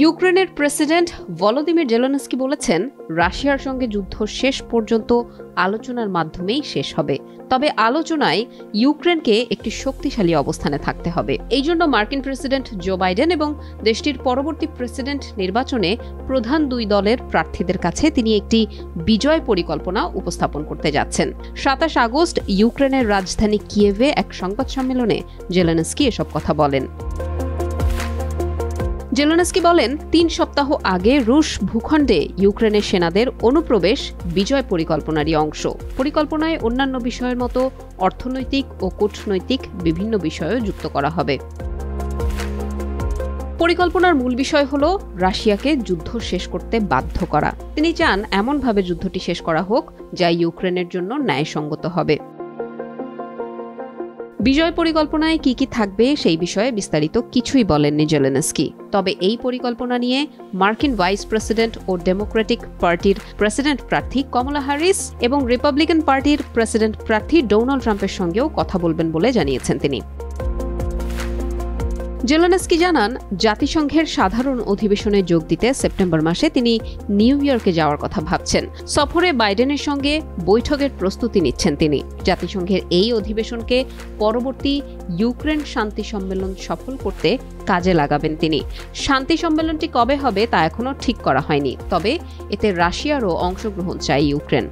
ইউক্রেনের president Volodymyr Zelensky বলেছেন, রাশিয়ার সঙ্গে যুদ্ধ শেষ পর্যন্ত আলোচনার মাধ্যমেই শেষ হবে। তবে আলোচনায় ইউক্রেনকে একটি শক্তিশালী অবস্থানে থাকতে হবে। এই জন্য মার্কিন প্রেসিডেন্ট জো বাইডেন এবং দেশটির পরবর্তী প্রেসিডেন্ট নির্বাচনে প্রধান দুই দলের প্রার্থীদের কাছে তিনি একটি বিজয় পরিকল্পনা উপস্থাপন করতে যাচ্ছেন। ২৭ আগস্ট ইউক্রেনের রাজধানী কিয়েভে এক সংবাদ সম্মেলনে জেলেনস্কি এসব কথা বলেন। জেলেনস্কি বলেন, ৩ সপ্তাহ আগে রুশ ভূখণ্ডে ইউক্রেনের সেনাদের অনুপ্রবেশ বিজয় পরিকল্পনারই অংশ। পরিকল্পনায় অন্যান্য বিষয়ের মতো অর্থনৈতিক ও কূটনৈতিক বিভিন্ন বিষয়ও যুক্ত করা হবে। পরিকল্পনার মূল বিষয় হল রাশিয়াকে যুদ্ধ শেষ করতে বাধ্য করা। তিনি চান এমনভাবে যুদ্ধটি শেষ করা হোক যা ইউক্রেনের জন্য ন্যায়সঙ্গত হবে। বিজয় পরিকল্পনায় কি কি থাকবে সেই বিষয়ে বিস্তারিত কিছুই বলেননি জেলেনস্কি। তবে এই পরিকল্পনা নিয়ে মার্কিন ভাইস প্রেসিডেন্ট ও ডেমোক্রেটিক পার্টির প্রেসিডেন্ট প্রার্থী কমলা হ্যারিস এবং রিপাবলিকান পার্টির প্রেসিডেন্ট প্রার্থী ডোনাল্ড ট্রাম্পের সঙ্গেও কথা বলবেন বলে জানিয়েছেন তিনি। জেলেনস্কি জানান, জাতিসংঘের সাধারণ অধিবেশনে যোগ দিতে সেপ্টেম্বর মাসে তিনি নিউ ইয়র্কে যাওয়ার কথা ভাবছেন। সফরে বাইডেনের সঙ্গে বৈঠকের প্রস্তুতি নিচ্ছেন তিনি। জাতিসংঘের এই অধিবেশনকে পরবর্তী ইউক্রেন শান্তি সম্মেলন সফল করতে কাজে লাগাবেন তিনি। শান্তি সম্মেলনটি কবে হবে তা এখনও ঠিক করা হয়নি, তবে এতে রাশিয়ারও অংশগ্রহণ চায় ইউক্রেন।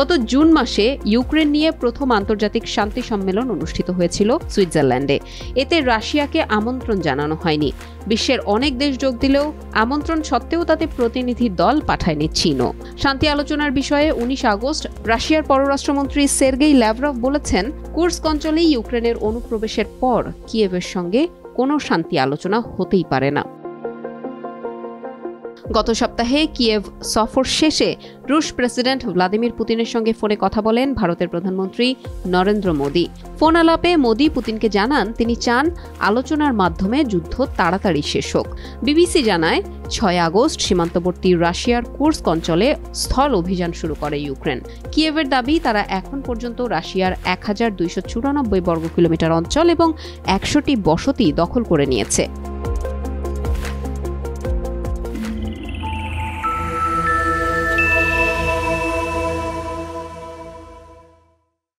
গত জুন মাসে ইউক্রেন নিয়ে প্রথম আন্তর্জাতিক শান্তি সম্মেলন অনুষ্ঠিত হয়েছিল সুইজারল্যান্ডে। এতে রাশিয়াকে আমন্ত্রণ জানানো হয়নি। বিশ্বের অনেক দেশ যোগ দিলেও আমন্ত্রণ সত্ত্বেও তাতে প্রতিনিধি দল পাঠায়নি চীনও। শান্তি আলোচনার বিষয়ে ১৯ আগস্ট রাশিয়ার পররাষ্ট্রমন্ত্রী সের্গেই ল্যাভরভ বলেছেন, কুর্স্ক অঞ্চলে ইউক্রেনের অনুপ্রবেশের পর কিয়েভের সঙ্গে কোনো শান্তি আলোচনা হতেই পারে না। গত সপ্তাহে কিয়েভ সফর শেষে রুশ প্রেসিডেন্ট ভ্লাদিমির পুতিনের সঙ্গে ফোনে কথা বলেন ভারতের প্রধানমন্ত্রী নরেন্দ্র মোদি। ফোন আলাপে মোদি পুতিনকে জানান, তিনি চান আলোচনার মাধ্যমে যুদ্ধ তাড়াতাড়ি শেষ হোক। বিবিসি জানায়, ৬ আগস্ট সীমান্তবর্তী রাশিয়ার কুর্স্ক অঞ্চলে স্থল অভিযান শুরু করে ইউক্রেন। কিয়েভের দাবি, তারা এখন পর্যন্ত রাশিয়ার ১,২৯৪ বর্গ কিলোমিটার অঞ্চল এবং ১০০টি বসতি দখল করে নিয়েছে।